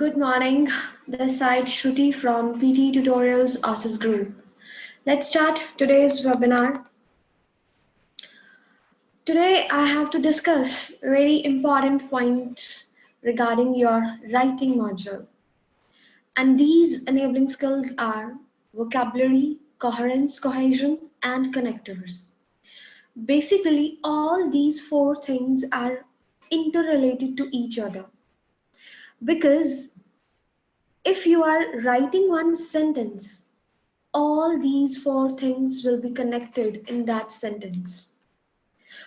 Good morning. This side Shruti from PTE Tutorials Office Group. Let's start today's webinar. Today I have to discuss very important points regarding your writing module. And these enabling skills are vocabulary, coherence, cohesion, and connectors. Basically, all these four things are interrelated to each other because if you are writing one sentence, all these four things will be connected in that sentence.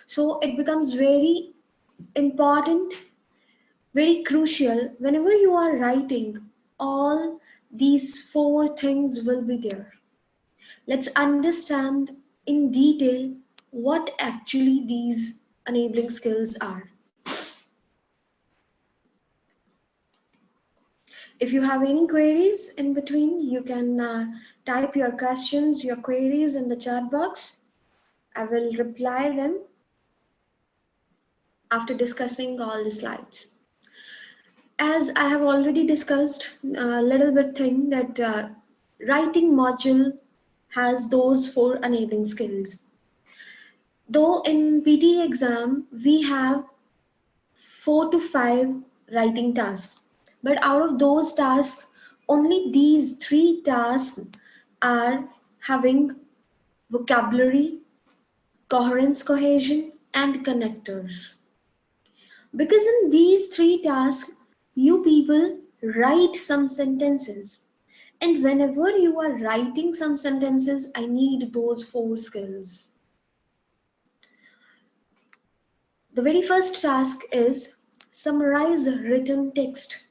So it becomes very important, very crucial whenever you are writing, all these four things will be there. Let's understand in detail what actually these enabling skills are. If you have any queries in between, you can type your questions, your queries in the chat box. I will reply them after discussing all the slides. As I have already discussed a little bit thing that writing module has those four enabling skills. Though in PTE exam, we have 4 to 5 writing tasks. But out of those tasks, only these 3 tasks are having vocabulary, coherence cohesion, and connectors. Because in these 3 tasks, you people write some sentences. And whenever you are writing some sentences, I need those 4 skills. The very first task is summarize written text.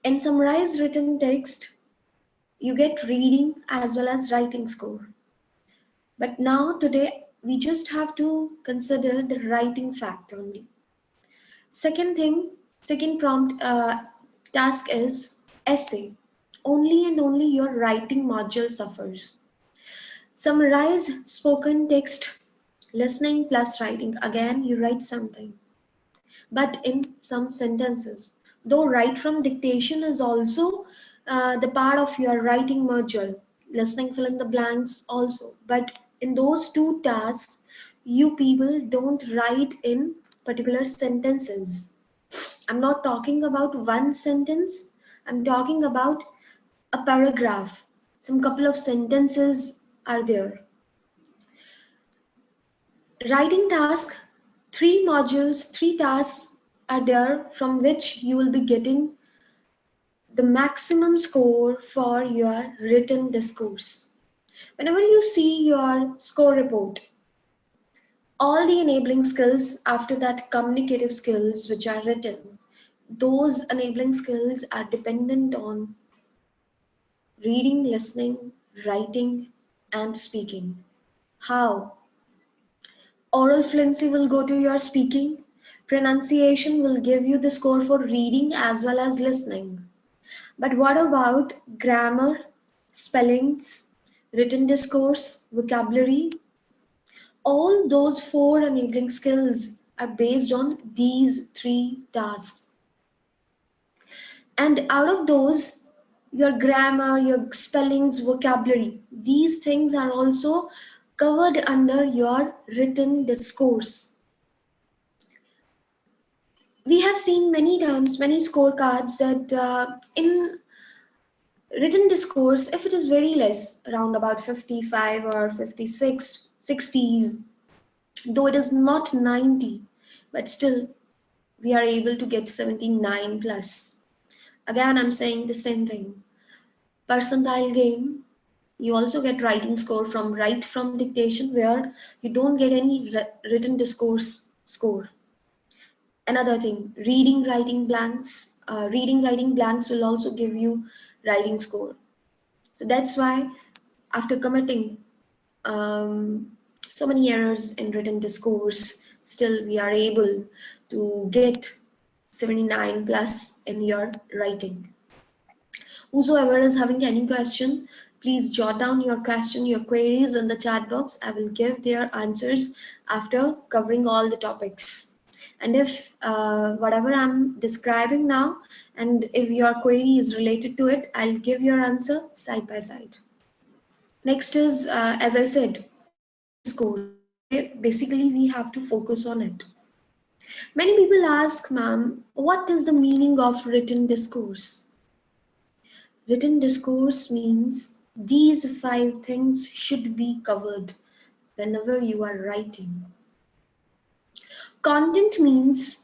In summarized written text, you get reading as well as writing score. But now today, we just have to consider the writing fact only. Second prompt task is essay. Only and only your writing module suffers. Summarize spoken text, listening plus writing. Again, you write something, but in some sentences. Though write from dictation is also the part of your writing module. Listening, fill in the blanks also. But in those 2 tasks, you people don't write in particular sentences. I'm not talking about one sentence. I'm talking about a paragraph. Some couple of sentences are there. Writing task, 3 modules, 3 tasks are there from which you will be getting the maximum score for your written discourse. Whenever you see your score report, all the enabling skills after that communicative skills which are written, those enabling skills are dependent on reading, listening, writing, and speaking. How? Oral fluency will go to your speaking. Pronunciation will give you the score for reading as well as listening. But what about grammar, spellings, written discourse, vocabulary? All those 4 enabling skills are based on these 3 tasks. And out of those, your grammar, your spellings, vocabulary, these things are also covered under your written discourse. We have seen many times, many scorecards that in written discourse, if it is very less, around about 55 or 56, 60s, though it is not 90, but still we are able to get 79 plus. Again, I'm saying the same thing. Percentile game, you also get writing score from write from dictation where you don't get any written discourse score. Another thing, reading writing blanks will also give you writing score. So that's why after committing so many errors in written discourse, still we are able to get 79 plus in your writing. Whosoever is having any question, please jot down your question, your queries in the chat box. I will give their answers after covering all the topics. And if whatever I'm describing now, and if your query is related to it, I'll give your answer side by side. Next is, as I said, written discourse. Basically, we have to focus on it. Many people ask, ma'am, what is the meaning of written discourse? Written discourse means these five things should be covered whenever you are writing. Content means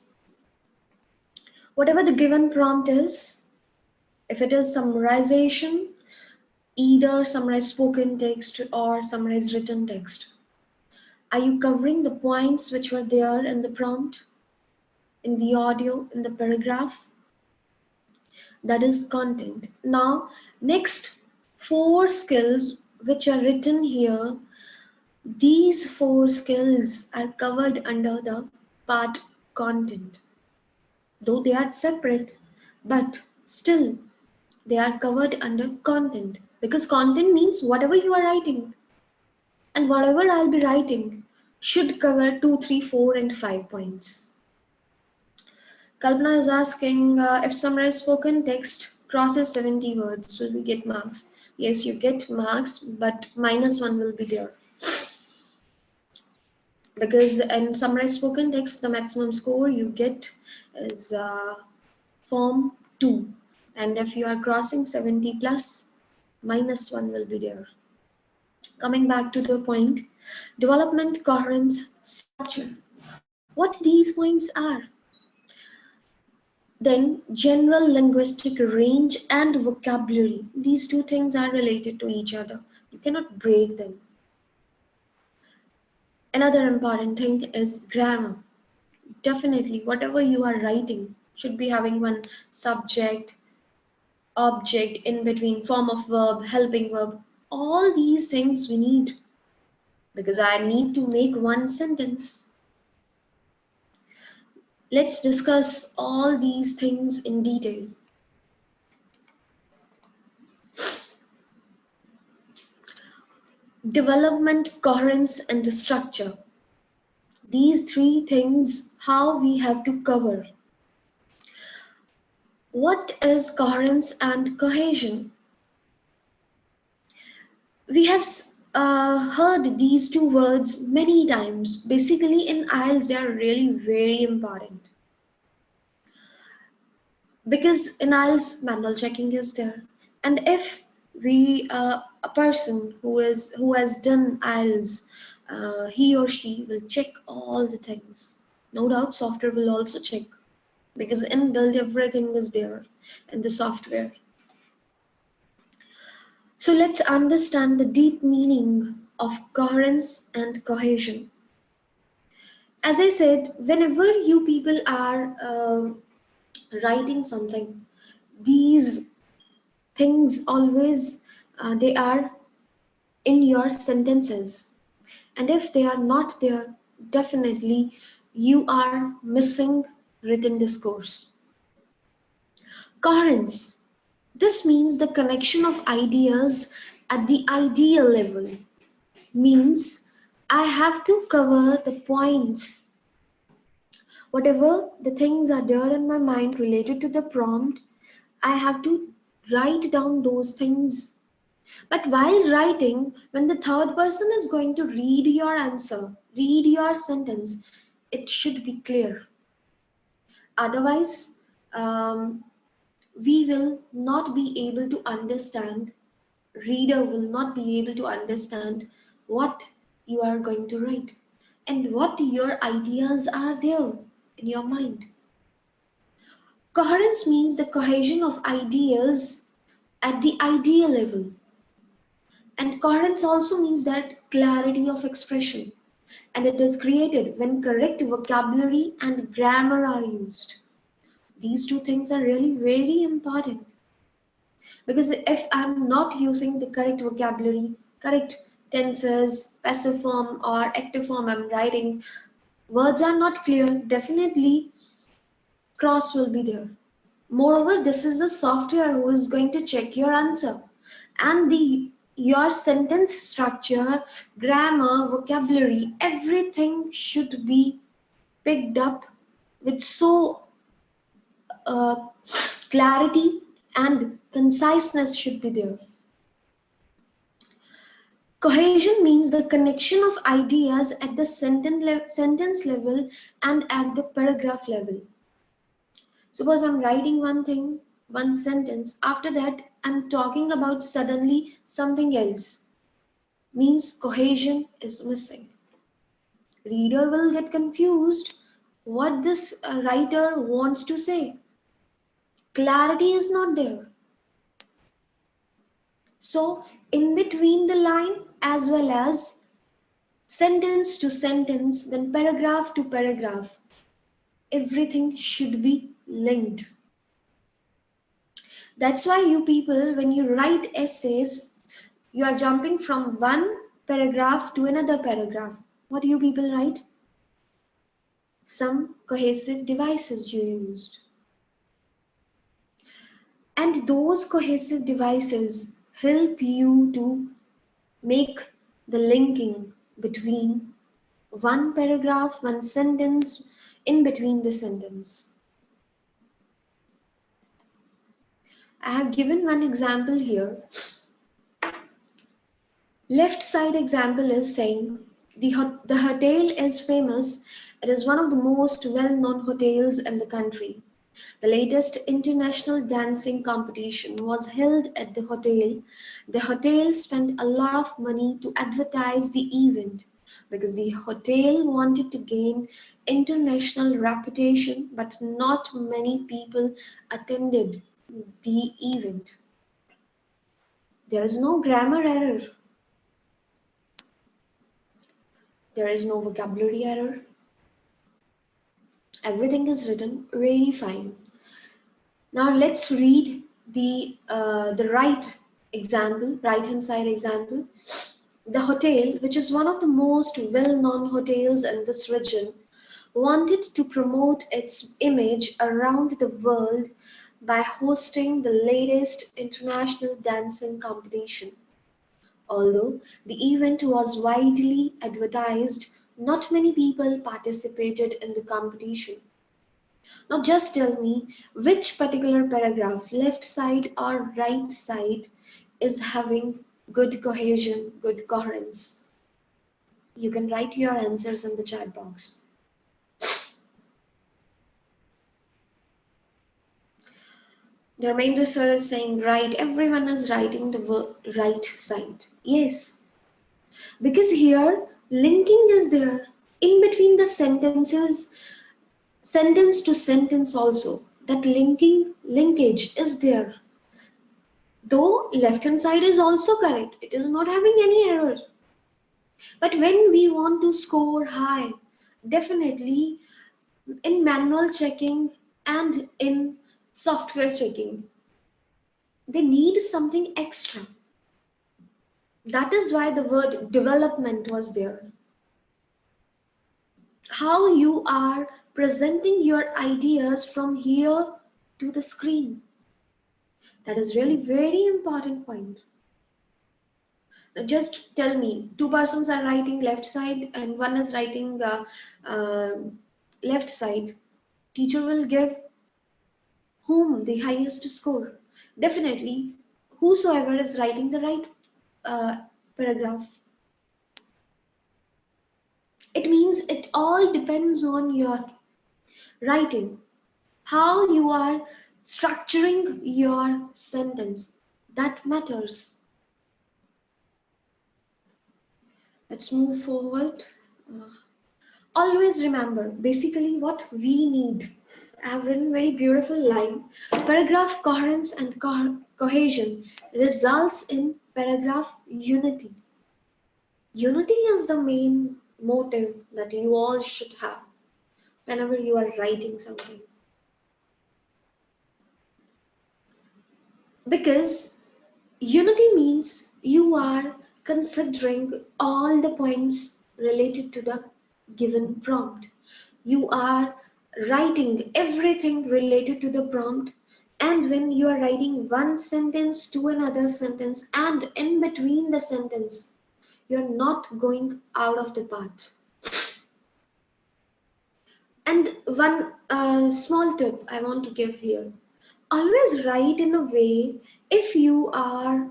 whatever the given prompt is, if it is summarization, either summarize spoken text or summarize written text. Are you covering the points which were there in the prompt, in the audio, in the paragraph? That is content. Now, next four skills which are written here, these four skills are covered under the part content. Though they are separate, but still they are covered under content, because content means whatever you are writing, and whatever I'll be writing should cover 2, 3, 4, and 5 points. Kalpana is asking, if summarized spoken text crosses 70 words, will we get marks? Yes, you get marks, but -1 will be there. Because in summarized spoken text, the maximum score you get is form 2. And if you are crossing 70 plus, -1 will be there. Coming back to the point, development, coherence, structure. What these points are? Then general linguistic range and vocabulary. These two things are related to each other. You cannot break them. Another important thing is grammar. Definitely, whatever you are writing should be having one subject, object in between, form of verb, helping verb. All these things we need, because I need to make one sentence. Let's discuss all these things in detail. Development, coherence, and structure. These three things, how we have to cover. What is coherence and cohesion? We have heard these two words many times. Basically, in IELTS, they are really very important. Because in IELTS, manual checking is there. And if a person who has done IELTS, he or she will check all the things. No doubt, software will also check, because inbuilt everything is there in the software. So let's understand the deep meaning of coherence and cohesion. As I said, whenever you people are writing something, these things always they are in your sentences, and if they are not there, definitely you are missing written discourse. Coherence. This means the connection of ideas at the idea level. Means I have to cover the points. Whatever the things are there in my mind related to the prompt, I have to write down those things. But while writing, when the third person is going to read your answer, read your sentence, it should be clear. Otherwise, we will not be able to understand, reader will not be able to understand what you are going to write and what your ideas are there in your mind. Coherence means the cohesion of ideas at the idea level. And coherence also means that clarity of expression. And it is created when correct vocabulary and grammar are used. These two things are really very important. Because if I'm not using the correct vocabulary, correct tenses, passive form or active form I'm writing, words are not clear, definitely cross will be there. Moreover, this is the software who is going to check your answer. And your sentence structure, grammar, vocabulary, everything should be picked up with so uh, clarity and conciseness should be there. Cohesion means the connection of ideas at the sentence level and at the paragraph level. Suppose I'm writing one thing, one sentence, after that I'm talking about suddenly something else. Means cohesion is missing. Reader will get confused what this writer wants to say. Clarity is not there. So, in between the line as well as sentence to sentence, then paragraph to paragraph, everything should be linked. That's why you people, when you write essays, you are jumping from one paragraph to another paragraph. What do you people write? Some cohesive devices you used. And those cohesive devices help you to make the linking between one paragraph, one sentence, in between the sentence. I have given one example here. Left side example is saying the hotel is famous. It is one of the most well-known hotels in the country. The latest international dancing competition was held at the hotel. The hotel spent a lot of money to advertise the event because the hotel wanted to gain international reputation, but not many people attended the event. There is no grammar error. There is no vocabulary error. Everything is written really fine. Now let's read the right hand side example. The hotel, which is one of the most well-known hotels in this region, wanted to promote its image around the world by hosting the latest international dancing competition. Although the event was widely advertised, not many people participated in the competition. Now just tell me which particular paragraph, left side or right side, is having good cohesion, good coherence. You can write your answers in the chat box. Dharmendra sir is saying right, everyone is writing the right side. Yes, because here linking is there in between the sentences, sentence to sentence also. That linkage is there. Though left hand side is also correct, it is not having any error. But when we want to score high, definitely in manual checking and in software checking, they need something extra. That is why the word development was there. How you are presenting your ideas from here to the screen. That is really very important point. Just tell me, two persons are writing left side and one is writing uh, left side. Teacher will give whom the highest score. Definitely, whosoever is writing the right uh, paragraph. It means it all depends on your writing, how you are structuring your sentence. That matters. Let's move forward. Uh, Always remember basically what we need. I have written very beautiful line. Paragraph coherence and cohesion results in paragraph unity. Unity is the main motive that you all should have whenever you are writing something. Because unity means you are considering all the points related to the given prompt. You are writing everything related to the prompt, and when you are writing one sentence to another sentence and in between the sentence, you're not going out of the path. And one small tip I want to give here: always write in a way, if you are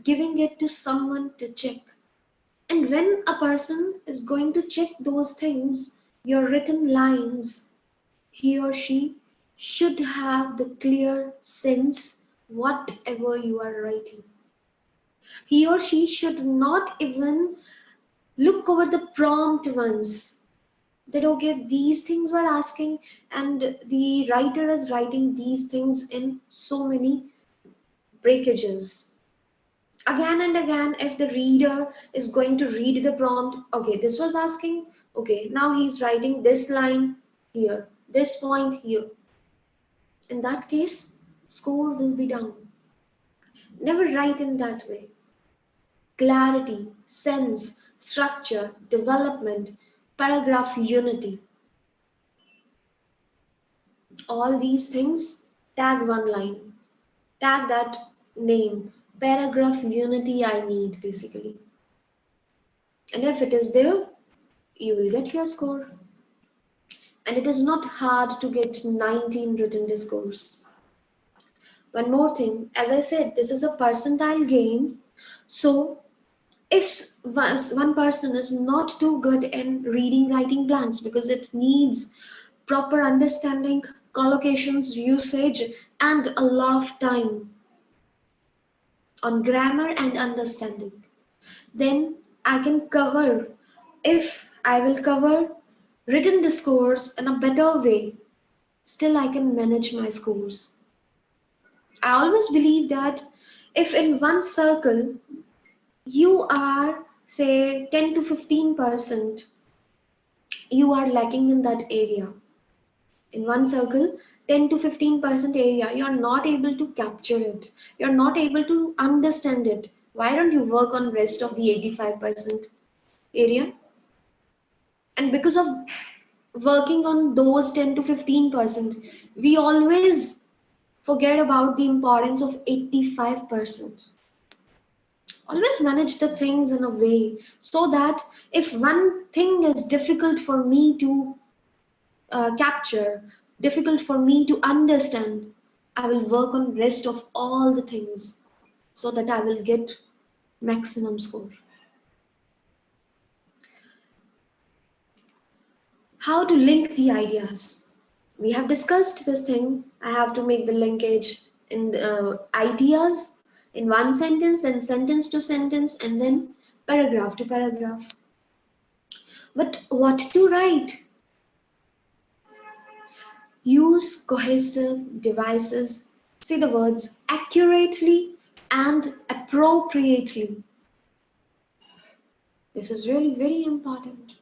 giving it to someone to check, and when a person is going to check those things, your written lines, he or she should have the clear sense whatever you are writing. He or she should not even look over the prompt once, that okay, these things were asking and the writer is writing these things in so many breakages. Again and again, if the reader is going to read the prompt, okay, this was asking, okay, now he's writing this line here, this point here. In that case, score will be down. Never write in that way. Clarity, sense, structure, development, paragraph unity, all these things, tag one line, tag that name, paragraph unity I need basically. And if it is there, you will get your score. And it is not hard to get 19 written discourse. One more thing, as I said, this is a percentile game. So if one person is not too good in reading writing plans because it needs proper understanding, collocations, usage, and a lot of time on grammar and understanding, then I can cover, if I will cover written discourse in a better way, still I can manage my scores. I always believe that if in one circle you are say 10 to 15%, you are lacking in that area. In one circle, 10 to 15% area, you are not able to capture it. You're not able to understand it. Why don't you work on rest of the 85% area? And because of working on those 10 to 15%, we always forget about the importance of 85%. Always manage the things in a way so that if one thing is difficult for me to capture, difficult for me to understand, I will work on rest of all the things so that I will get maximum score. How to link the ideas. We have discussed this thing. I have to make the linkage in ideas in one sentence, then sentence to sentence, and then paragraph to paragraph. But what to write? Use cohesive devices. See the words accurately and appropriately. This is really very important.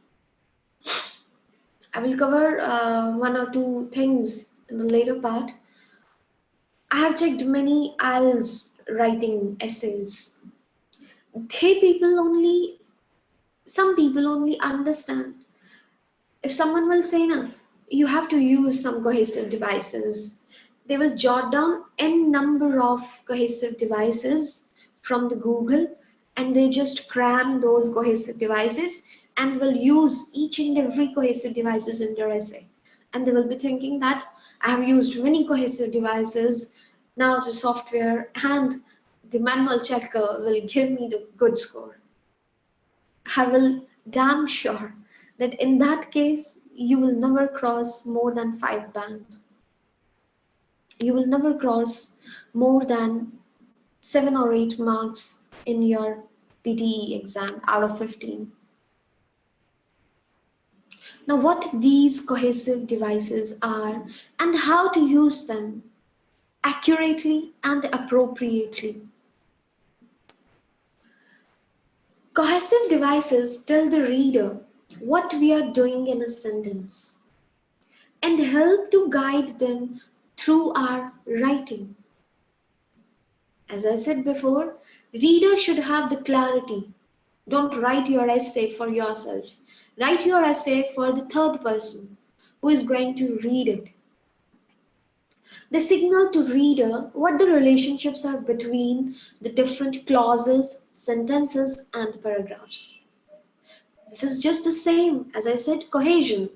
I will cover one or two things in the later part. I have checked many IELTS writing essays. Some people only understand. If someone will say, no, you have to use some cohesive devices, they will jot down n number of cohesive devices from the Google, and they just cram those cohesive devices and will use each and every cohesive devices in their essay. And they will be thinking that I have used many cohesive devices, now the software and the manual checker will give me the good score. I will damn sure that in that case, you will never cross more than 5 band. You will never cross more than 7 or 8 marks in your PTE exam out of 15. Now, what these cohesive devices are and how to use them accurately and appropriately. Cohesive devices tell the reader what we are doing in a sentence and help to guide them through our writing. As I said before, readers should have the clarity. Don't write your essay for yourself. Write your essay for the third person who is going to read it. They signal to reader what the relationships are between the different clauses, sentences, and paragraphs. This is just the same as I said, cohesion.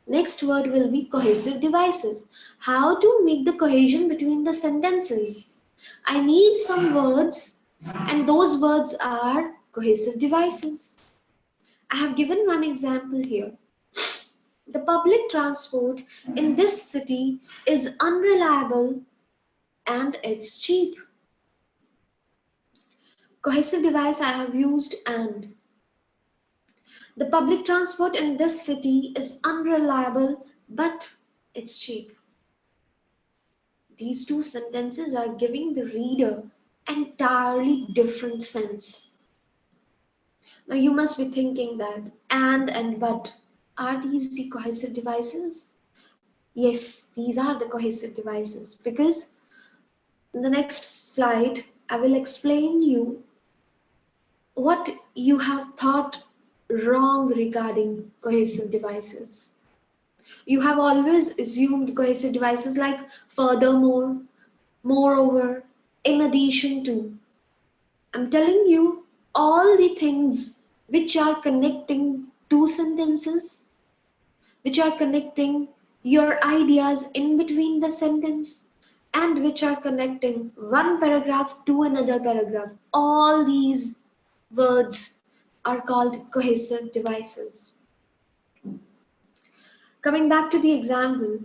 Next word will be cohesive devices. How to make the cohesion between the sentences? I need some words, and those words are cohesive devices. I have given one example here. The public transport in this city is unreliable and it's cheap. Cohesive device I have used and. The public transport in this city is unreliable but it's cheap. These two sentences are giving the reader entirely different sense. Now you must be thinking that and but, are these the cohesive devices? Yes, these are the cohesive devices, because in the next slide I will explain you what you have thought wrong regarding cohesive devices. You have always assumed cohesive devices like furthermore, moreover, in addition to. I'm telling you all the things which are connecting two sentences, which are connecting your ideas in between the sentence, and which are connecting one paragraph to another paragraph. All these words are called cohesive devices. Coming back to the example,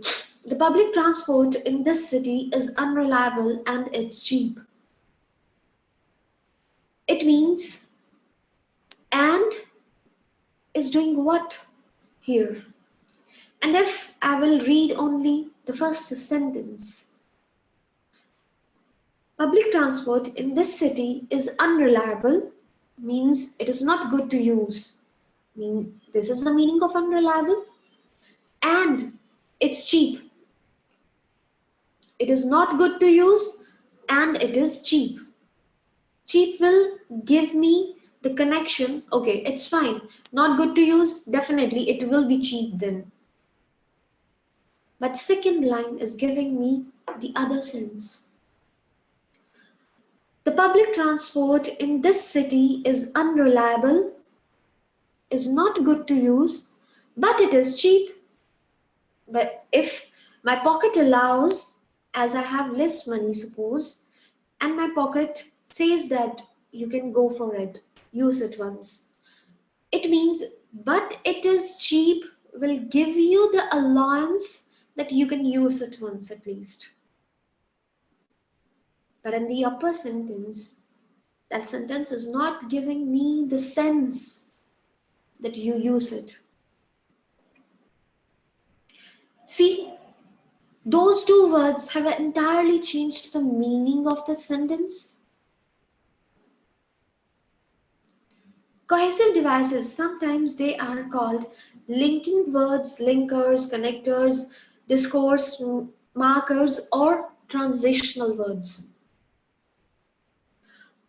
the public transport in this city is unreliable and it's cheap. It means and is doing what here? And if I will read only the first sentence, public transport in this city is unreliable means it is not good to use. This is the meaning of unreliable. And it's cheap. It is not good to use and it is cheap. Cheap will give me the connection. Okay, it's fine. Not good to use, definitely it will be cheap then. But second line is giving me the other sense. The public transport in this city is unreliable, is not good to use, but it is cheap. But if my pocket allows, as I have less money, suppose, and my pocket says that you can go for it, use it once. It means, but it is cheap will give you the allowance that you can use it once at least. But in the upper sentence, that sentence is not giving me the sense that you use it. See, those two words have entirely changed the meaning of the sentence. Cohesive devices, sometimes they are called linking words, linkers, connectors, discourse markers, or transitional words.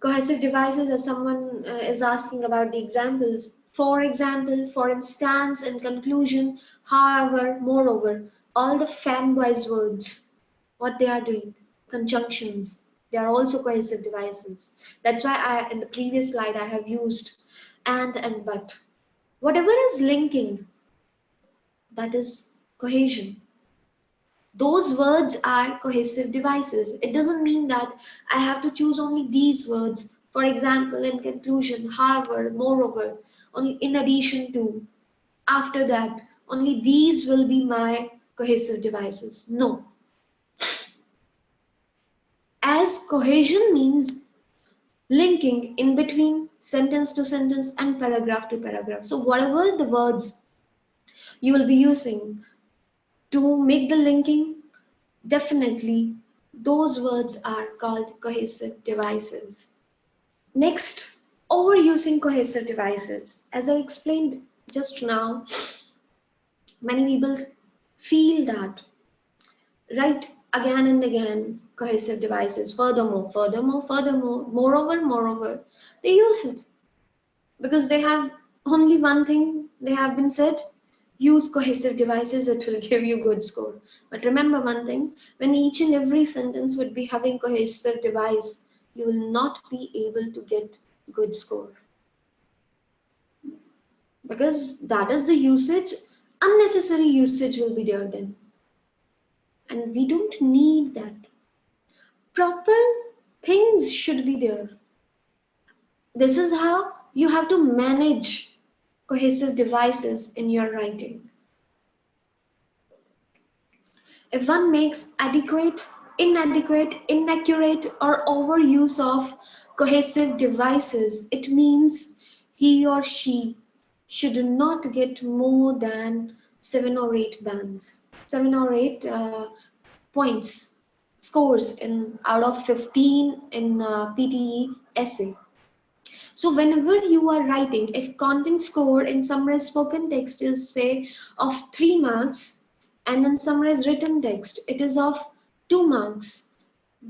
Cohesive devices, as someone is asking about the examples. For example, for instance, in conclusion, however, moreover, all the fanboys words, what they are doing, conjunctions, they are also cohesive devices. That's why in the previous slide I have used and but. Whatever is linking, that is cohesion. Those words are cohesive devices. It doesn't mean that I have to choose only these words. For example, in conclusion, however, moreover, only in addition to, after that, only these will be my cohesive devices. No. As cohesion means linking in between sentence to sentence and paragraph to paragraph. So whatever the words you will be using to make the linking, definitely, those words are called cohesive devices. Next, overusing cohesive devices. As I explained just now, many people feel that, right, again and again, cohesive devices, furthermore, furthermore, furthermore, moreover, moreover, they use it because they have only one thing they have been said: use cohesive devices, it will give you good score. But remember one thing, when each and every sentence would be having cohesive device, you will not be able to get good score, because that is the usage unnecessary usage will be there then. And we don't need that. Proper things should be there. This is how you have to manage cohesive devices in your writing. If one makes adequate, inadequate, inaccurate, or overuse of cohesive devices, it means he or she should not get more than 7 or 8 bands, 7 or 8 points, scores in out of 15 in PTE essay. So whenever you are writing, if content score in summarized spoken text is say of 3 marks and in summarized written text it is of 2 marks,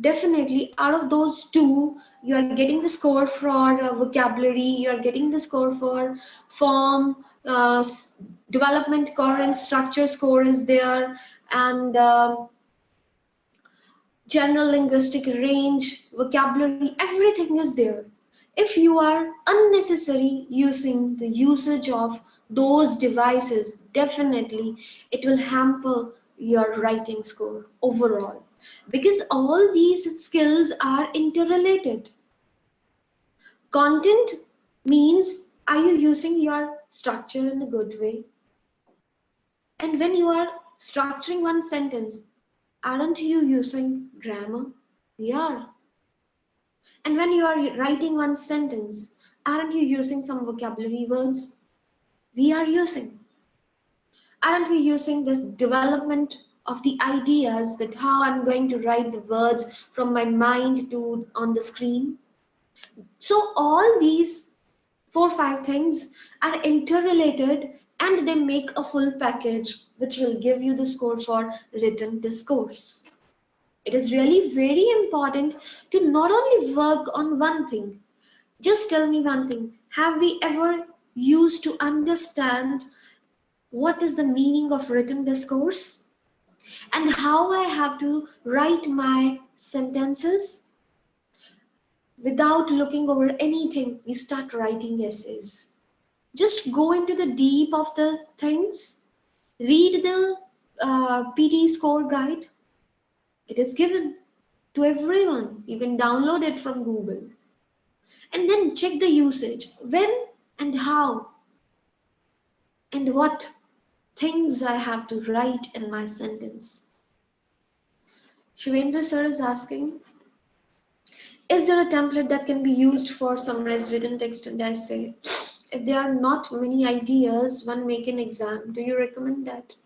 definitely out of those two you are getting the score for vocabulary, you are getting the score for form, development, coherence, structure score is there, and general linguistic range, vocabulary, everything is there. If you are unnecessary using the usage of those devices, definitely it will hamper your writing score overall, because all these skills are interrelated. Content means, are you using your structure in a good way? And when you are structuring one sentence, aren't you using grammar? We are. And when you are writing one sentence, aren't you using some vocabulary words? We are using. Aren't we using the development of the ideas that how I'm going to write the words from my mind to on the screen? So all these 4 5 things are interrelated and they make a full package which will give you the score for written discourse. It is really very important to not only work on one thing. Just tell me one thing. Have we ever used to understand what is the meaning of written discourse and how I have to write my sentences? Without looking over anything, we start writing essays. Just go into the deep of the things. Read the PT score guide. It is given to everyone. You can download it from Google. And then check the usage. When and how and what things I have to write in my sentence. Shivendra sir is asking, is there a template that can be used for summarized written text and essay? If there are not many ideas one make an exam, do you recommend that?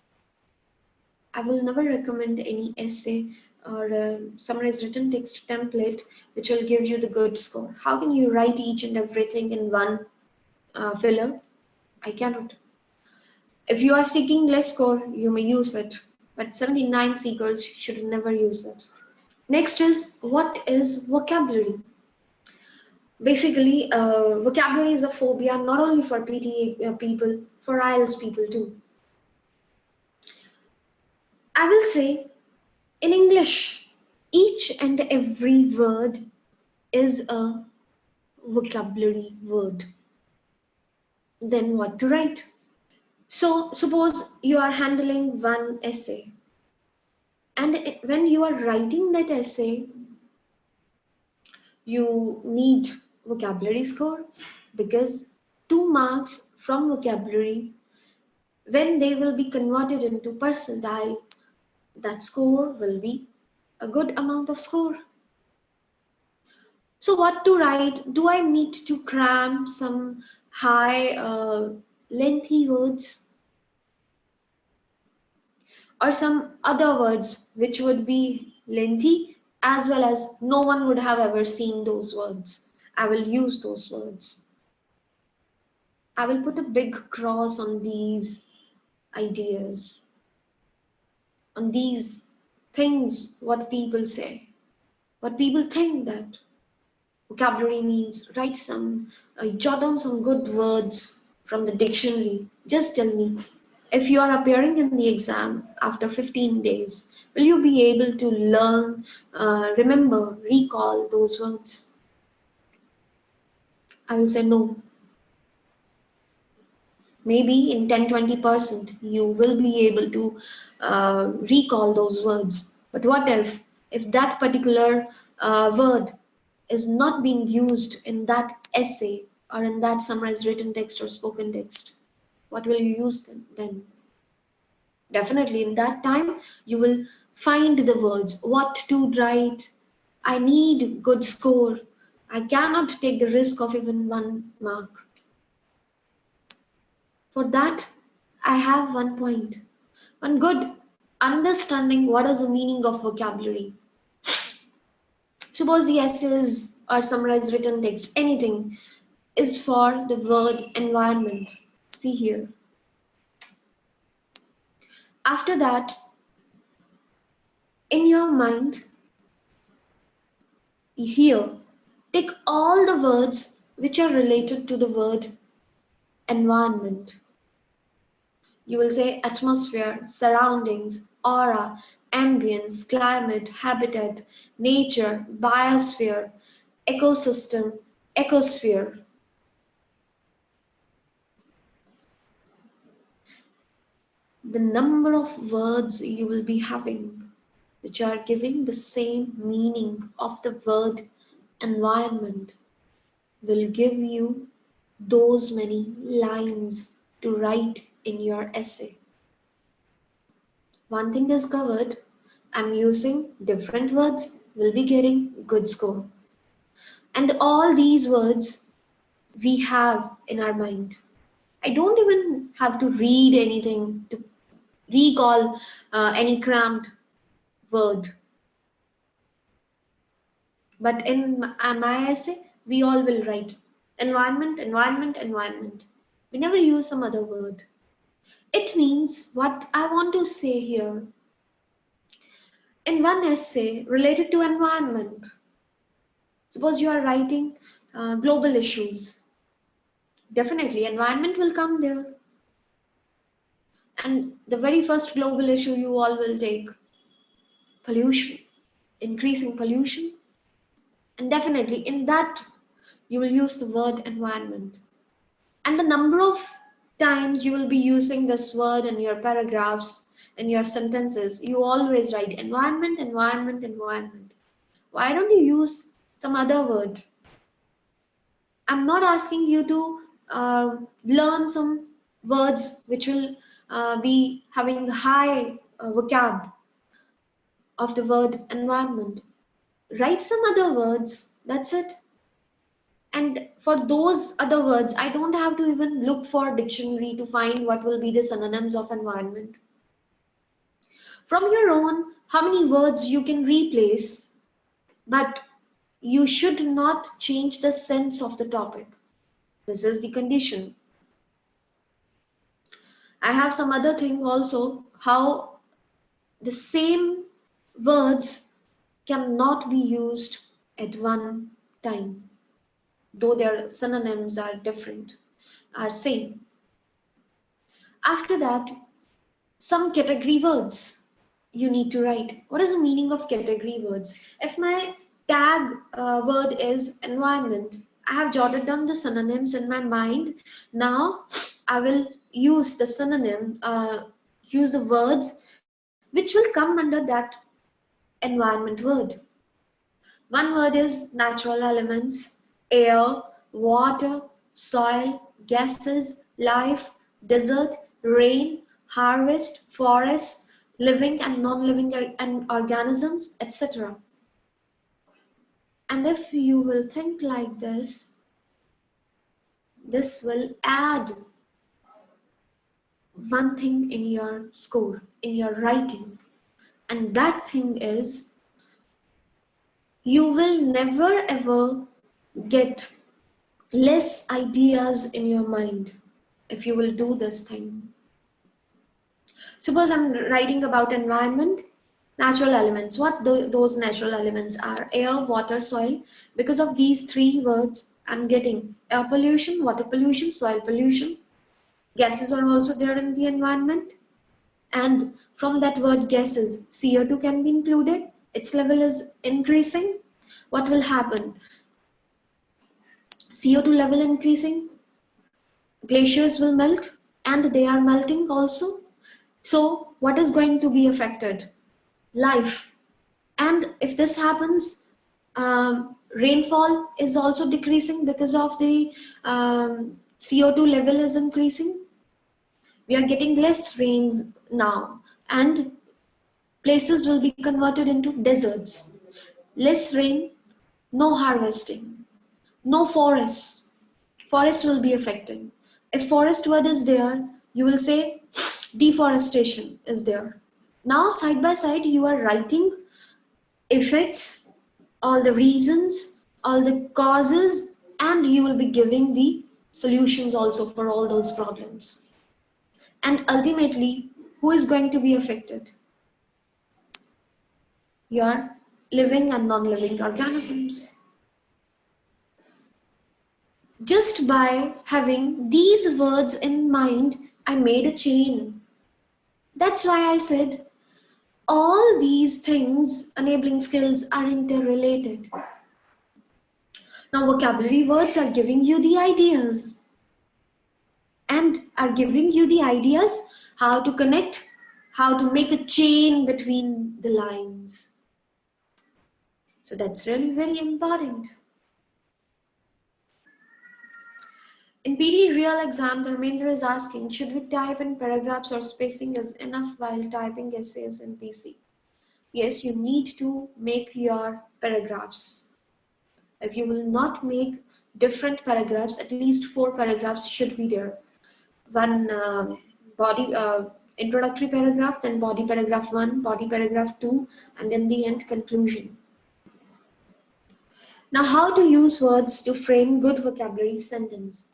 I will never recommend any essay or summarized written text template which will give you the good score. How can you write each and everything in one filler? I cannot. If you are seeking less score, you may use it, but 79 seekers should never use it. Next is, what is vocabulary? Basically, vocabulary is a phobia not only for PTA people, for IELTS people too. I will say, in English, each and every word is a vocabulary word. Then what to write? So suppose you are handling one essay, and when you are writing that essay, you need vocabulary score, because 2 marks from vocabulary, when they will be converted into percentile, that score will be a good amount of score. So what to write? Do I need to cram some high lengthy words or some other words which would be lengthy as well as no one would have ever seen those words? I will use those words. I will put a big cross on these ideas, on these things, what people say, what people think that vocabulary means. Write some, jot down some good words from the dictionary. Just tell me, if you are appearing in the exam after 15 days, will you be able to learn, remember, recall those words? I will say no. Maybe in 10-20% you will be able to recall those words. But what if that particular word is not being used in that essay or in that summarized written text or spoken text? What will you use then? Definitely in that time you will find the words, what to write. I need good score. I cannot take the risk of even 1 mark. For that, I have one point. One good understanding what is the meaning of vocabulary. Suppose the essays or summarized written text, anything is for the word environment. See here. After that, in your mind, here, take all the words which are related to the word environment. You will say atmosphere, surroundings, aura, ambience, climate, habitat, nature, biosphere, ecosystem, ecosphere. The number of words you will be having which are giving the same meaning of the word environment will give you those many lines to write in your essay. One thing is covered, I'm using different words, will be getting good score. And all these words we have in our mind. I don't even have to read anything to recall any cramped word. But in my essay, we all will write environment, environment, environment. We never use some other word. It means what I want to say here in one essay related to environment. Suppose you are writing global issues. Definitely, environment will come there. And the very first global issue you all will take pollution, increasing pollution. And definitely, in that, you will use the word environment. And the number of times you will be using this word in your paragraphs, in your sentences, you always write environment, environment, environment. Why don't you use some other word? I'm not asking you to learn some words which will be having high vocab of the word environment. Write some other words, that's it. And for those other words, I don't have to even look for dictionary to find what will be the synonyms of environment. From your own, how many words you can replace, but you should not change the sense of the topic. This is the condition. I have some other thing also, how the same words cannot be used at one time, though their synonyms are different, are same. After that, some category words you need to write. What is the meaning of category words? If my tag word is environment, I have jotted down the synonyms in my mind. Now I will use the synonym, use the words which will come under that environment word. One word is natural elements, air, water, soil, gases, life, desert, rain, harvest, forest, living and non-living and organisms, etc. And if you will think like this will add one thing in your score, in your writing. And that thing is, you will never ever get less ideas in your mind if you will do this thing. Suppose I'm writing about environment, natural elements. What those natural elements are? Air, water, soil. Because of these three words, I'm getting air pollution, water pollution, soil pollution. Gases are also there in the environment. And from that word gases, CO2 can be included. Its level is increasing. What will happen? CO2 level increasing, glaciers will melt, and they are melting also. So what is going to be affected? Life. And if this happens, rainfall is also decreasing because of the CO2 level is increasing. We are getting less rains now, and places will be converted into deserts. Less rain, no harvesting, no forests. Forest will be affected. If forest word is there, you will say deforestation is there. Now, side by side, you are writing effects, all the reasons, all the causes, and you will be giving the solutions also for all those problems. And ultimately, who is going to be affected? Your living and non-living organisms. Just by having these words in mind, I made a chain. That's why I said all these things, enabling skills, are interrelated. Now, vocabulary words are giving you the ideas and are giving you the ideas how to connect, how to make a chain between the lines. So that's really very important. In PTE real exam, the remainder is asking, should we type in paragraphs or spacing is enough while typing essays in PC? Yes, you need to make your paragraphs. If you will not make different paragraphs, at least 4 paragraphs should be there. One body introductory paragraph, then body paragraph 1, body paragraph 2, and in the end conclusion. Now, how to use words to frame good vocabulary sentence.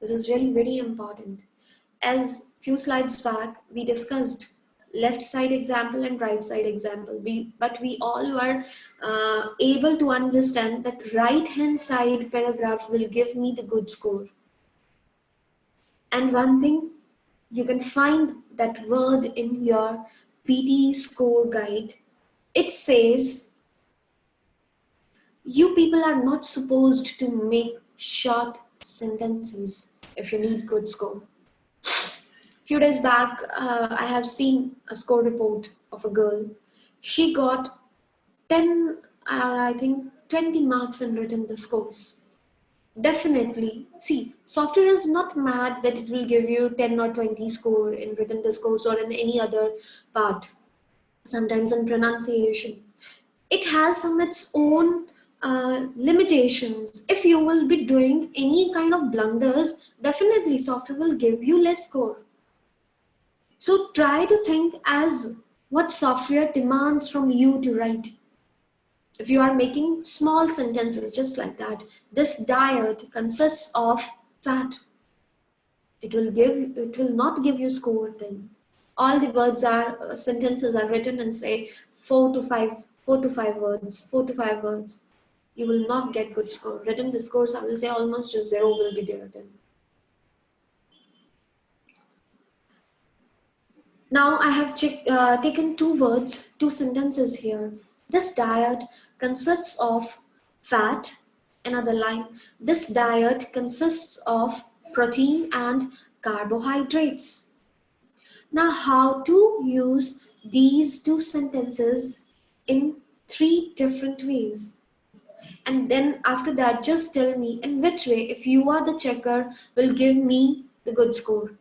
This is really very important. As few slides back, we discussed left side example and right side example. But we all were able to understand that right hand side paragraph will give me the good score. And one thing, you can find that word in your PTE score guide. It says, you people are not supposed to make short sentences if you need good score. Few days back, I have seen a score report of a girl. She got 10 or I think 20 marks in written discourse. Definitely, see, software is not mad that it will give you 10 or 20 score in written discourse or in any other part, sometimes in pronunciation. It has some its own limitations. If you will be doing any kind of blunders, definitely software will give you less score. So try to think as what software demands from you to write. If you are making small sentences just like that, this diet consists of fat. It will not give you score then. All the words are sentences are written and say 4 to 5 words, 4 to 5 words. You will not get good score. Written discourse, I will say almost a 0 will be there then. Now I have taken 2 words, 2 sentences here. This diet consists of fat. Another line. This diet consists of protein and carbohydrates. Now how to use these 2 sentences in 3 different ways. And then after that, just tell me in which way, if you are the checker, will give me the good score.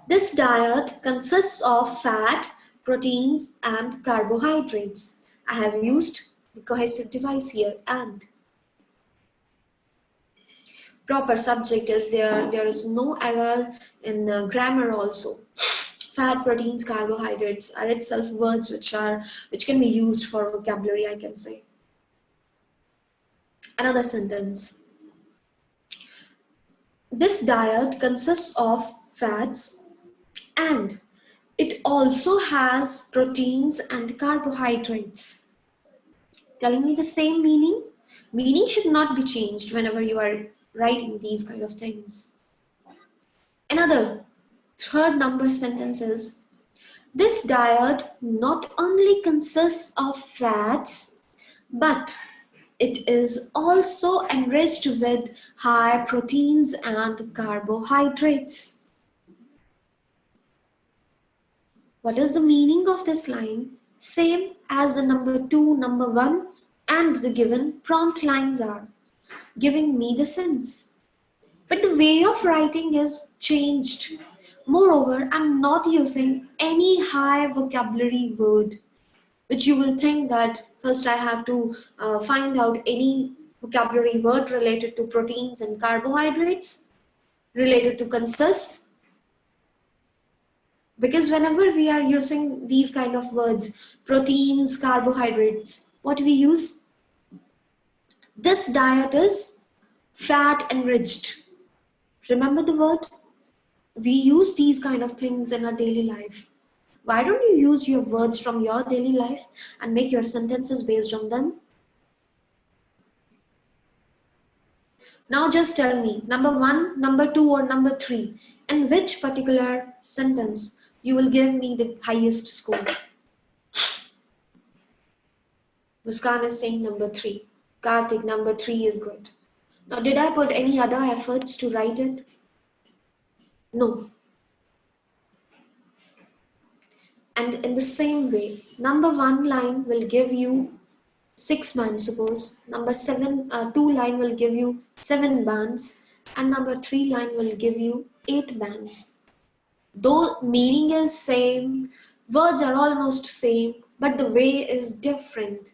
This diet consists of fat, proteins, and carbohydrates. I have used the cohesive device here and. Proper subject is there. There is no error in grammar also. Fat, proteins, carbohydrates are itself words which can be used for vocabulary, I can say. Another sentence. This diet consists of fats, and it also has proteins and carbohydrates. Telling me the same meaning? Meaning should not be changed whenever you are writing these kind of things. Another third number sentence is, this diet not only consists of fats, but It is also enriched with high proteins and carbohydrates. What is the meaning of this line? Same as the number 2, number 1 and the given prompt lines are, giving me the sense. But the way of writing is changed. Moreover, I'm not using any high vocabulary word, which you will think that first I have to find out any vocabulary word related to proteins and carbohydrates, related to consist. Because whenever we are using these kind of words, proteins, carbohydrates, what we use? This diet is fat enriched. Remember the word? We use these kind of things in our daily life. Why don't you use your words from your daily life and make your sentences based on them? Now just tell me, number 1, number 2 or number 3, in which particular sentence you will give me the highest score? Muskan is saying number 3. Karthik, number 3 is good. Now did I put any other efforts to write it? No. And in the same way, number 1 line will give you 6 bands, suppose. Number 2 line will give you 7 bands, and number 3 line will give you 8 bands. Though meaning is same, words are almost same, but the way is different.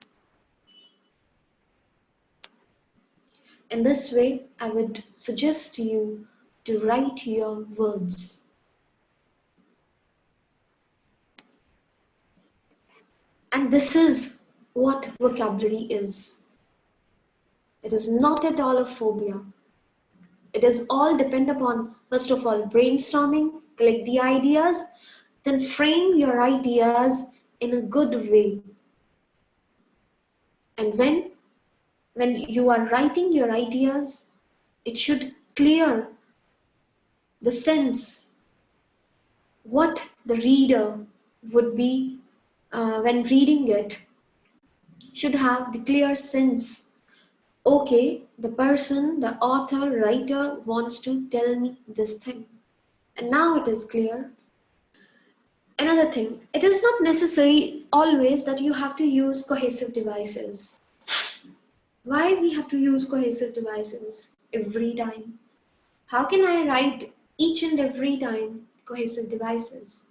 In this way, I would suggest you to write your words. And this is what vocabulary is. It is not at all a phobia. It is all depend upon, first of all, brainstorming, collect the ideas, then frame your ideas in a good way. And when you are writing your ideas, it should clear the sense what the reader would be when reading it, should have the clear sense. Okay, the person, the author, writer wants to tell me this thing. And now it is clear. Another thing, it is not necessary always that you have to use cohesive devices. Why we have to use cohesive devices every time? How can I write each and every time cohesive devices?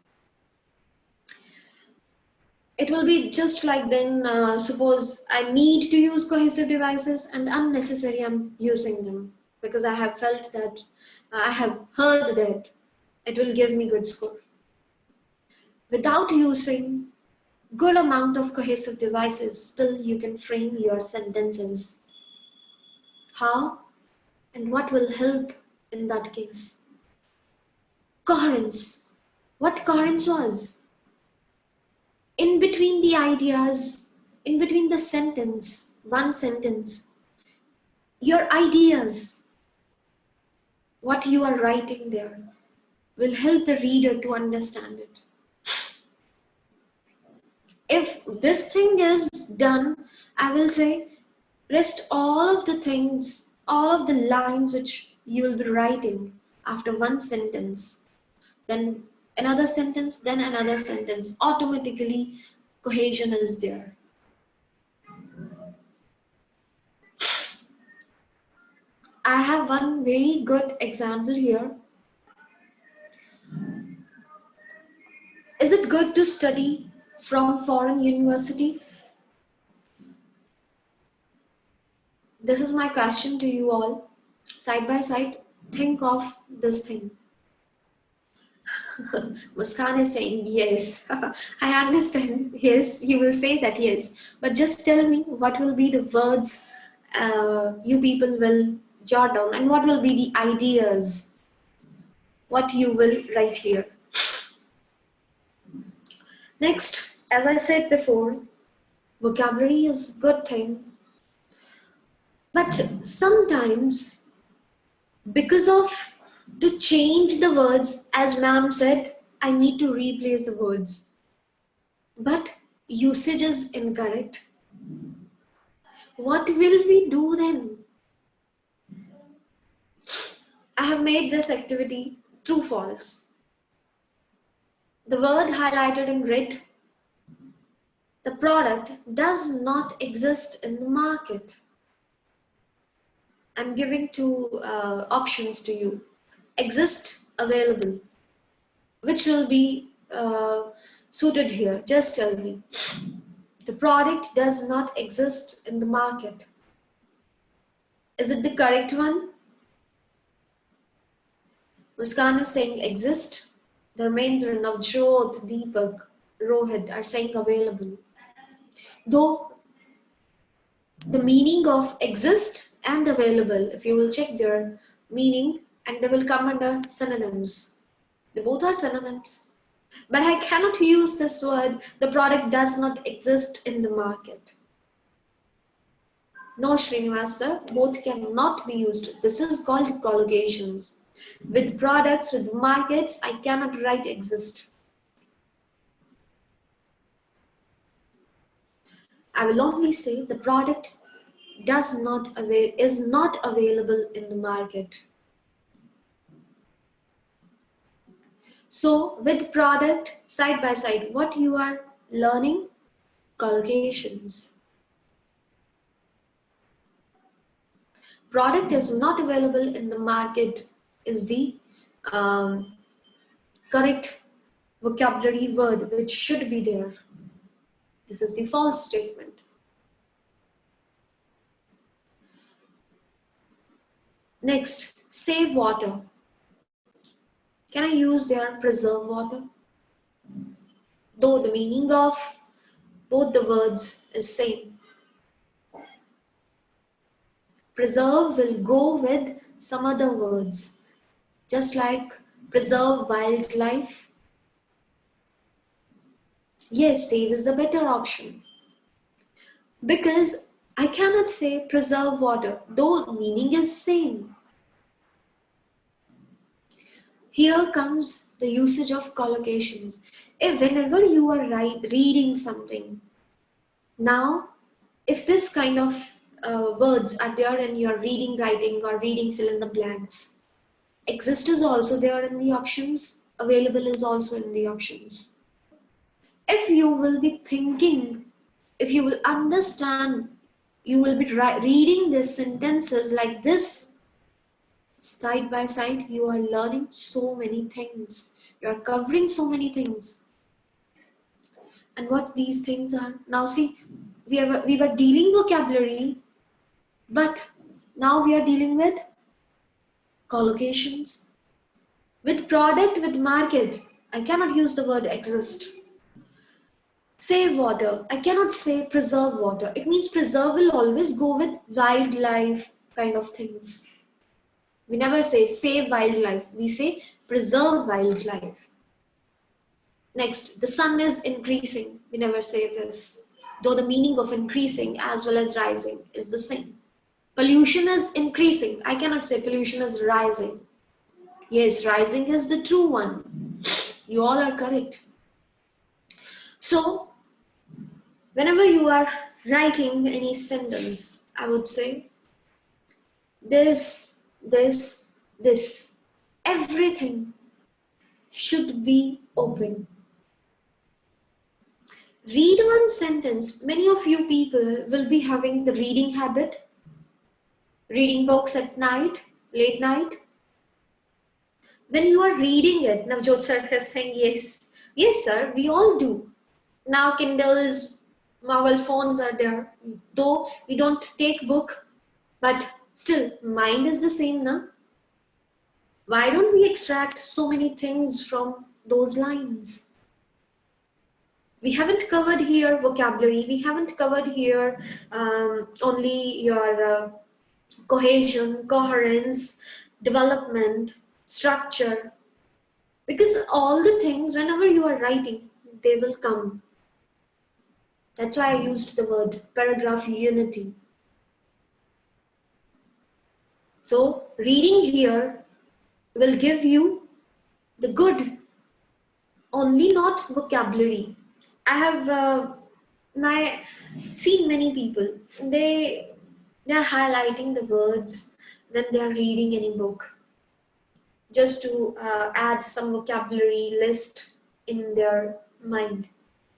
It will be just like then, suppose I need to use cohesive devices and unnecessary I'm using them because I have felt that, I have heard that it will give me good score. Without using good amount of cohesive devices, still you can frame your sentences. How and what will help in that case? Coherence. What coherence was? In between the ideas, in between the sentence, one sentence, your ideas, what you are writing there, will help the reader to understand it. If this thing is done, I will say, rest all of the things, all of the lines which you will be writing after one sentence, then another sentence, then another sentence, automatically cohesion is there. I have one very good example here. Is it good to study from foreign university? This is my question to you all. Side by side, think of this thing. Muskan is saying yes. I understand. Yes, you will say that yes. But just tell me what will be the words you people will jot down and what will be the ideas, what you will write here. Next, as I said before, vocabulary is a good thing. But sometimes, because of to change the words, as ma'am said, I need to replace the words. But usage is incorrect. What will we do then? I have made this activity true false. The word highlighted in red, the product does not exist in the market. I'm giving two options to you. Exist, available. Which will be suited here? Just tell me. The product does not exist in the market. Is it the correct one? Muskan is saying exist. Dharmendra, Navjot, Deepak, Rohit are saying available. Though the meaning of exist and available, if you will check their meaning, and they will come under synonyms. They both are synonyms. But I cannot use this word, the product does not exist in the market. No, Srinivasa, both cannot be used. This is called collocations. With products, with markets, I cannot write exist. I will only say the product is not available in the market. So with product, side by side, what you are learning? Collocations. Product is not available in the market is the correct vocabulary word which should be there. This is the false statement. Next, save water. Can I use there preserve water? Though the meaning of both the words is same. Preserve will go with some other words, just like preserve wildlife. Yes, save is the better option. Because I cannot say preserve water, though meaning is same. Here comes the usage of collocations. If whenever you are reading something, now if this kind of words are there in your reading, writing or reading fill in the blanks, exist is also there in the options, available is also in the options. If you will be thinking, if you will understand, you will be reading these sentences like this, side by side, you are learning so many things. You are covering so many things. And what these things are? Now see, we were dealing vocabulary, but now we are dealing with collocations. With product, with market, I cannot use the word exist. Save water, I cannot say preserve water. It means preserve will always go with wildlife kind of things. We never say save wildlife, we say preserve wildlife. Next, the sun is increasing. We never say this, though the meaning of increasing as well as rising is the same. Pollution is increasing. I cannot say pollution is rising. Yes, rising is the true one. You all are correct. So, whenever you are writing any sentence, I would say this, everything should be open. Read one sentence. Many of you people will be having the reading habit, reading books at night, late night. When you are reading it, Navjot sir is saying yes. Yes, sir, we all do. Now Kindles, mobile phones are there. Though we don't take book, but still, mind is the same, na? Why don't we extract so many things from those lines? We haven't covered here vocabulary. We haven't covered here only your cohesion, coherence, development, structure. Because all the things, whenever you are writing, they will come. That's why I used the word paragraph unity. So reading here will give you the good, only not vocabulary. I have My seen many people, they're highlighting the words when they're reading any book, just to add some vocabulary list in their mind,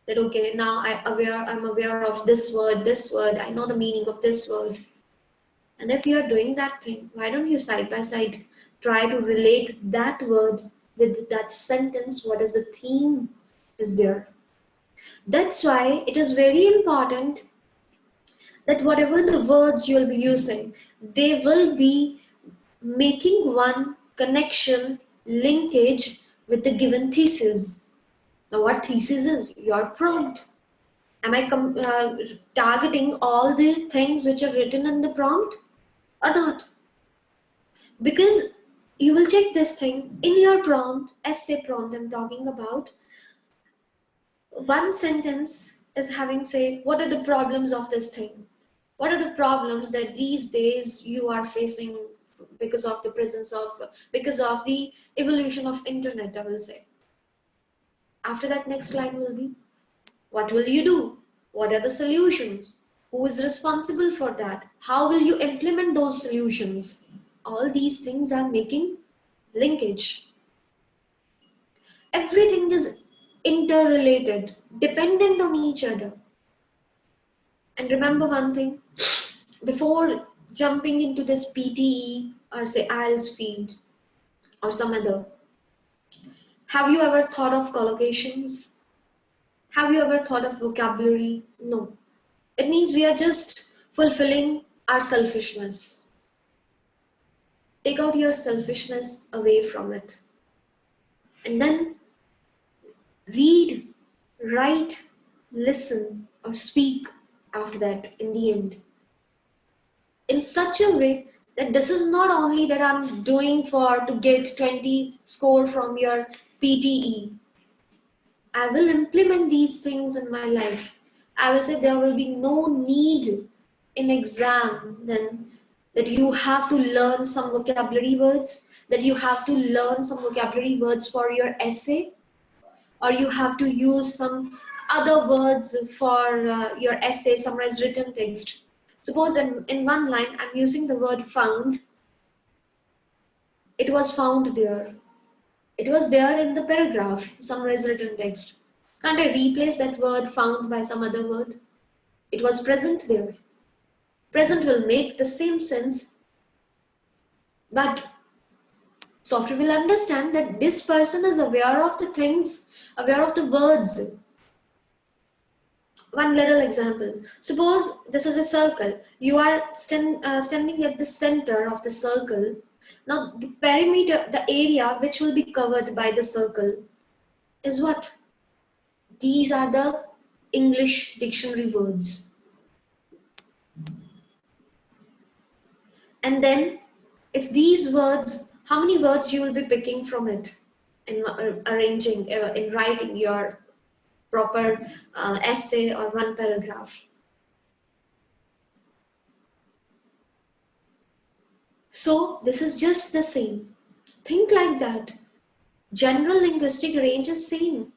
that okay, now I'm aware of this word, I know the meaning of this word. And if you're doing that thing, why don't you side by side try to relate that word with that sentence? What is the theme is there? That's why it is very important that whatever the words you'll be using, they will be making one connection, linkage with the given thesis. Now, what thesis is? Your prompt. Am I targeting all the things which are written in the prompt or not? Because you will check this thing in your prompt, essay prompt I'm talking about. One sentence is having, say, what are the problems of this thing? What are the problems that these days you are facing because of the because of the evolution of internet, I will say. After that, next line will be, what will you do? What are the solutions? Who is responsible for that? How will you implement those solutions? All these things are making linkage. Everything is interrelated, dependent on each other. And remember one thing, before jumping into this PTE or say IELTS field or some other, have you ever thought of collocations? Have you ever thought of vocabulary? No. It means we are just fulfilling our selfishness. Take out your selfishness away from it. And then read, write, listen, or speak after that in the end. In such a way that this is not only that I'm doing for to get 20 score from your PTE. I will implement these things in my life. I will say there will be no need in exam then that you have to learn some vocabulary words, that you have to learn some vocabulary words for your essay, or you have to use some other words for your essay, summarize written text. Suppose in one line I'm using the word found. It was found there. It was there in the paragraph, summarize written text. Can't I replace that word found by some other word? It was present there. Present will make the same sense, but software will understand that this person is aware of the things, aware of the words. One little example. Suppose this is a circle. You are standing at the center of the circle. Now the perimeter, the area which will be covered by the circle is what? These are the English dictionary words. And then if these words, how many words you will be picking from it in arranging, in writing your proper essay or one paragraph. So this is just the same. Think like that. General linguistic range is same.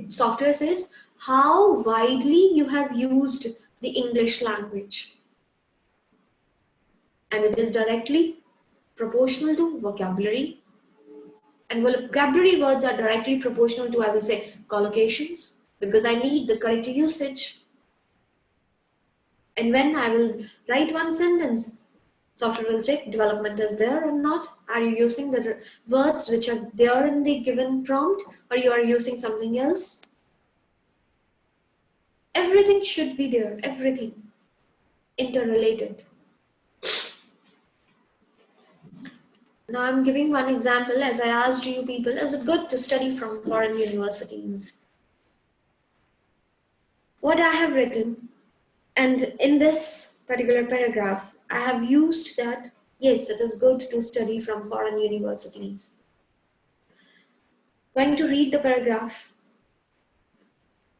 Software says how widely you have used the English language. And it is directly proportional to vocabulary. And vocabulary words are directly proportional to, I will say, collocations, because I need the correct usage. And when I will write one sentence, software will check development is there or not. Are you using the words which are there in the given prompt, or you are using something else? Everything should be there, everything interrelated. Now I'm giving one example. As I asked you people, is it good to study from foreign universities? What I have written, and in this particular paragraph, I have used that, yes, it is good to study from foreign universities. Going to read the paragraph.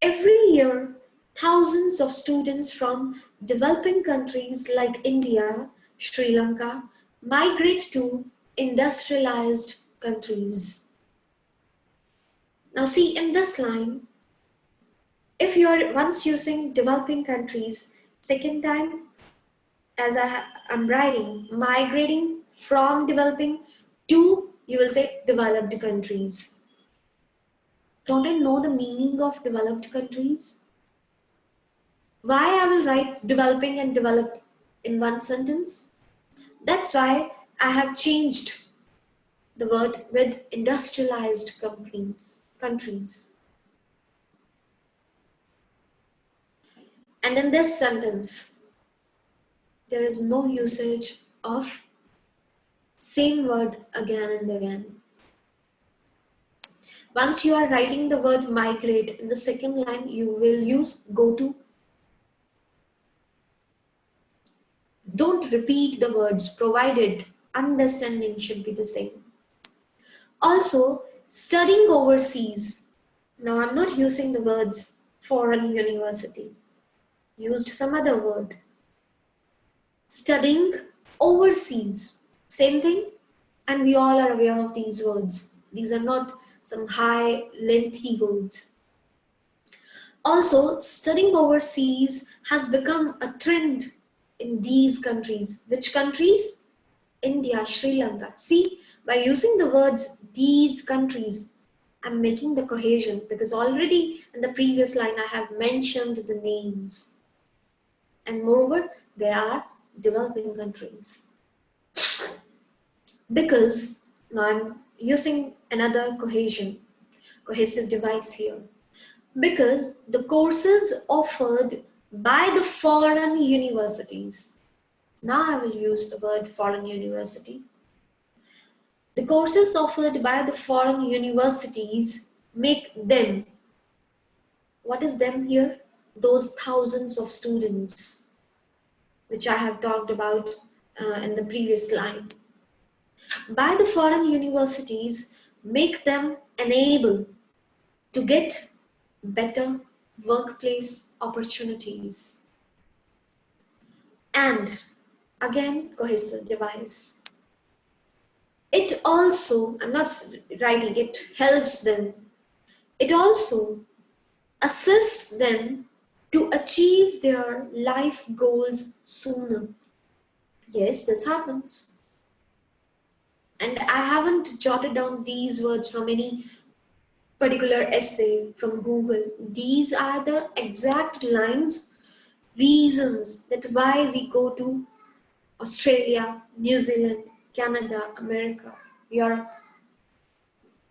Every year, thousands of students from developing countries like India, Sri Lanka, migrate to industrialized countries. Now see, in this line, If you're once using developing countries, second time as I'm writing migrating from developing to, you will say developed countries. Don't I know the meaning of developed countries? Why I will write developing and developed in one sentence? That's why I have changed the word with industrialized countries. And in this sentence, there is no usage of same word again and again. Once you are writing the word migrate, in the second line, you will use go to. Don't repeat the words, provided understanding should be the same. Also, studying overseas. Now, I'm not using the words foreign university. Used some other word. Studying overseas. Same thing. And we all are aware of these words. These are not some high, lengthy words. Also, studying overseas has become a trend in these countries. Which countries? India, Sri Lanka. See, by using the words these countries, I'm making the cohesion because already in the previous line I have mentioned the names. And moreover, they are developing countries. Because now I'm using another cohesive device here. Because the courses offered by the foreign universities. Now I will use the word foreign university. The courses offered by the foreign universities make them, what is them here? Those thousands of students, which I have talked about in the previous line. By the foreign universities make them enable to get better workplace opportunities. And again, cohesive device. It also, I'm not writing, it helps them. It also assists them to achieve their life goals sooner. Yes, this happens. And I haven't jotted down these words from any particular essay from Google. These are the exact lines, reasons that why we go to Australia, New Zealand, Canada, America, Europe.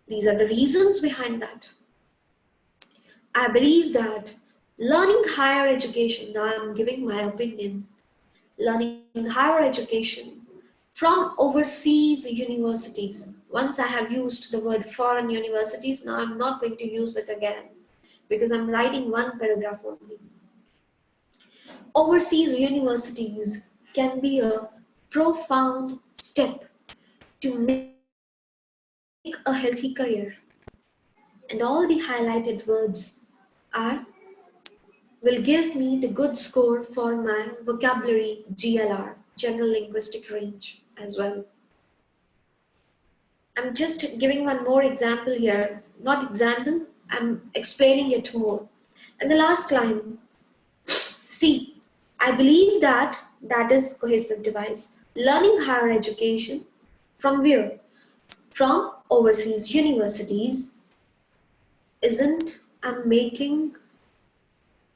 These are the reasons behind that. I believe that learning higher education, now I'm giving my opinion, learning higher education from overseas universities. Once I have used the word foreign universities, now I'm not going to use it again because I'm writing one paragraph only. Overseas universities can be a profound step to make a healthy career. And all the highlighted words are will give me the good score for my vocabulary GLR, General Linguistic Range as well. I'm just giving one more example here. Not example, I'm explaining it more. And the last line, see, I believe that is cohesive device. Learning higher education from where? From overseas universities. Isn't I'm making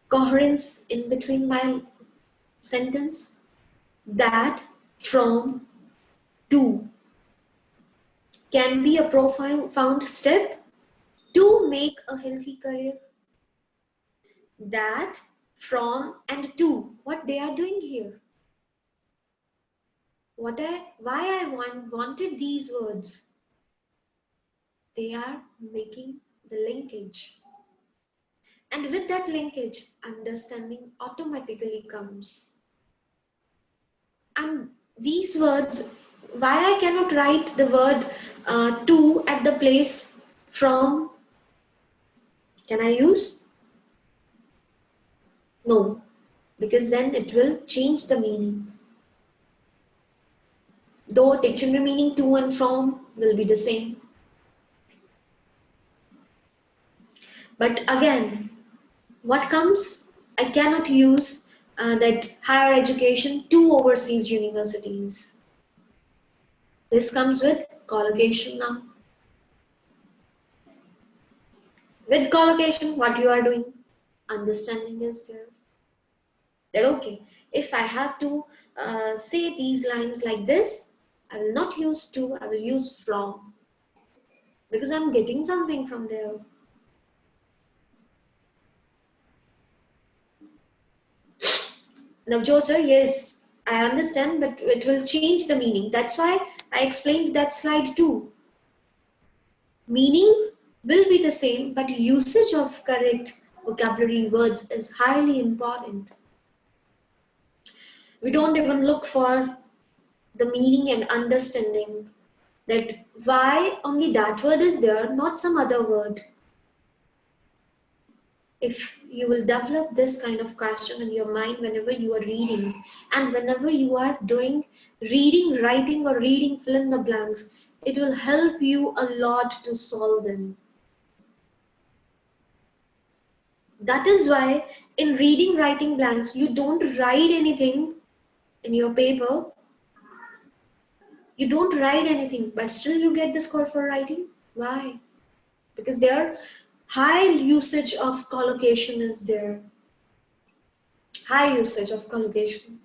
coherence in between my sentence? That from to can be a profound step to make a healthy career. That from and to, what they are doing here. Why I wanted these words. They are making the linkage. And with that linkage, understanding automatically comes. And these words, why I cannot write the word to at the place from, can I use? No, because then it will change the meaning. Though dictionary meaning to and from will be the same. But again, What comes? I cannot use that higher education to overseas universities. This comes with collocation now. With collocation, what you are doing? Understanding is there. That okay, if I have to say these lines like this, I will not use to, I will use from. Because I'm getting something from there. Navjot sir, yes, I understand, but it will change the meaning. That's why I explained that slide too. Meaning will be the same, but usage of correct vocabulary words is highly important. We don't even look for the meaning and understanding that why only that word is there, not some other word. If you will develop this kind of question in your mind whenever you are reading and whenever you are doing reading, writing or reading fill in the blanks, it will help you a lot to solve them. That is why in reading, writing blanks, you don't write anything in your paper. You don't write anything, but still you get the score for writing. Why? Because there high usage of collocation is there. High usage of collocation.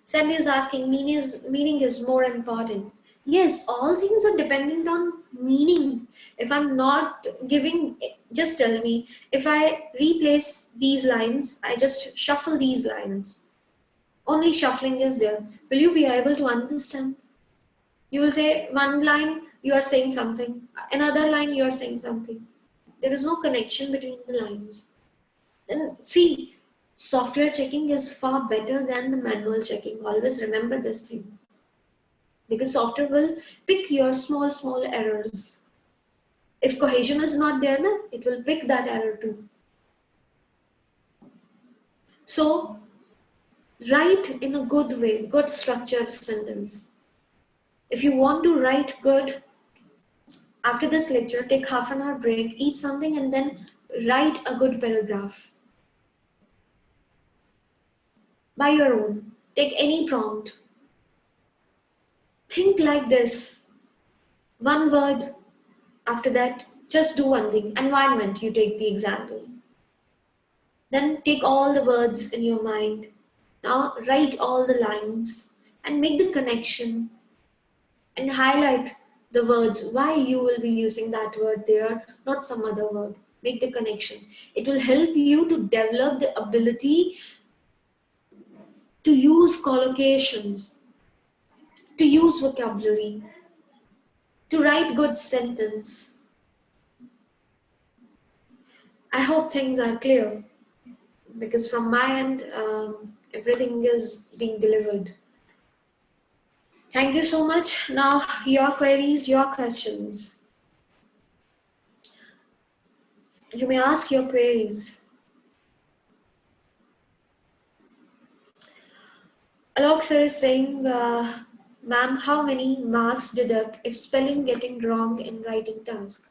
Sandy is asking, meaning is more important. Yes, all things are dependent on meaning. If I'm not giving, just tell me, if I replace these lines, I just shuffle these lines. Only shuffling is there. Will you be able to understand? You will say one line, you are saying something. Another line, you are saying something. There is no connection between the lines. Then see, software checking is far better than the manual checking. Always remember this thing. Because software will pick your small errors. If cohesion is not there, it will pick that error too. So, write in a good way, good structured sentence. If you want to write good, after this lecture, take half an hour break, eat something, and then write a good paragraph. By your own. Take any prompt. Think like this. One word. After that, just do one thing. Environment, you take the example. Then take all the words in your mind. Now write all the lines and make the connection and highlight the words why you will be using that word there, not some other word. Make the connection. It will help you to develop the ability to use collocations, to use vocabulary, to write good sentence. I hope things are clear because from my end, everything is being delivered. Thank you so much. Now your queries, your questions. You may ask your queries. Alok sir is saying, ma'am, how many marks deduct if spelling getting wrong in writing task?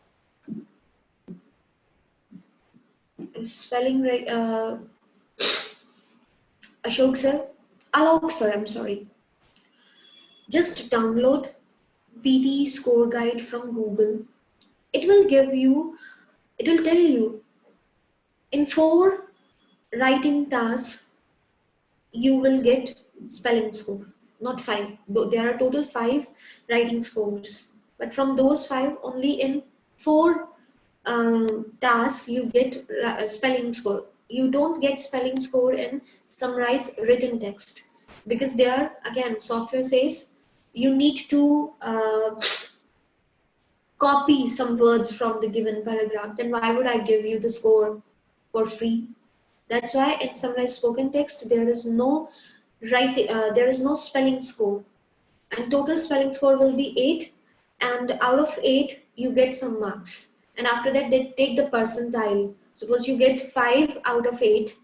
Spelling, Ashok sir, Alok sir, I'm sorry. Just download PTE score guide from Google. It will give you, it will tell you in 4 writing tasks, you will get spelling score, not 5. There are total 5 writing scores. But from those 5, only in 4 tasks you get spelling score. You don't get spelling score in summarize written text because there again software says you need to copy some words from the given paragraph. Then why would I give you the score for free? That's why in summarized spoken text there is no there is no spelling score, and total spelling score will be 8, and out of 8 you get some marks, and after that they take the percentile. Suppose you get 5 out of 8,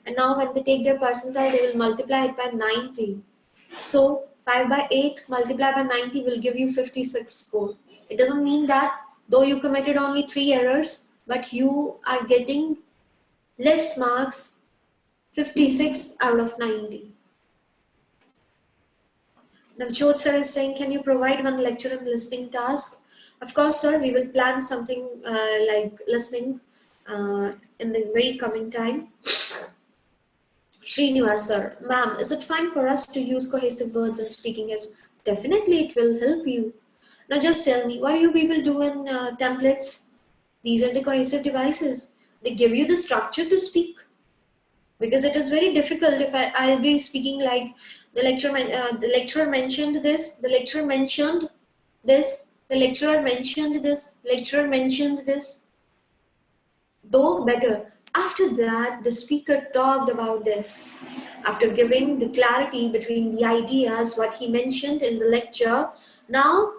and now when they take their percentile they will multiply it by 90. So 5 by 8 multiplied by 90 will give you 56 score. It doesn't mean that though you committed only 3 errors, but you are getting less marks, 56 out of 90. Navjot sir is saying, can you provide one lecture in listening task? Of course, sir, we will plan something like listening in the very coming time. Srinivas sir, ma'am, is it fine for us to use cohesive words in speaking? As definitely, it will help you. Now, just tell me, what do you people do in templates? These are the cohesive devices. They give you the structure to speak, because it is very difficult if I'll be speaking like the lecturer mentioned this, the lecturer mentioned this, the lecturer mentioned this, lecturer mentioned this. Though better, after that the speaker talked about this. After giving the clarity between the ideas, what he mentioned in the lecture, now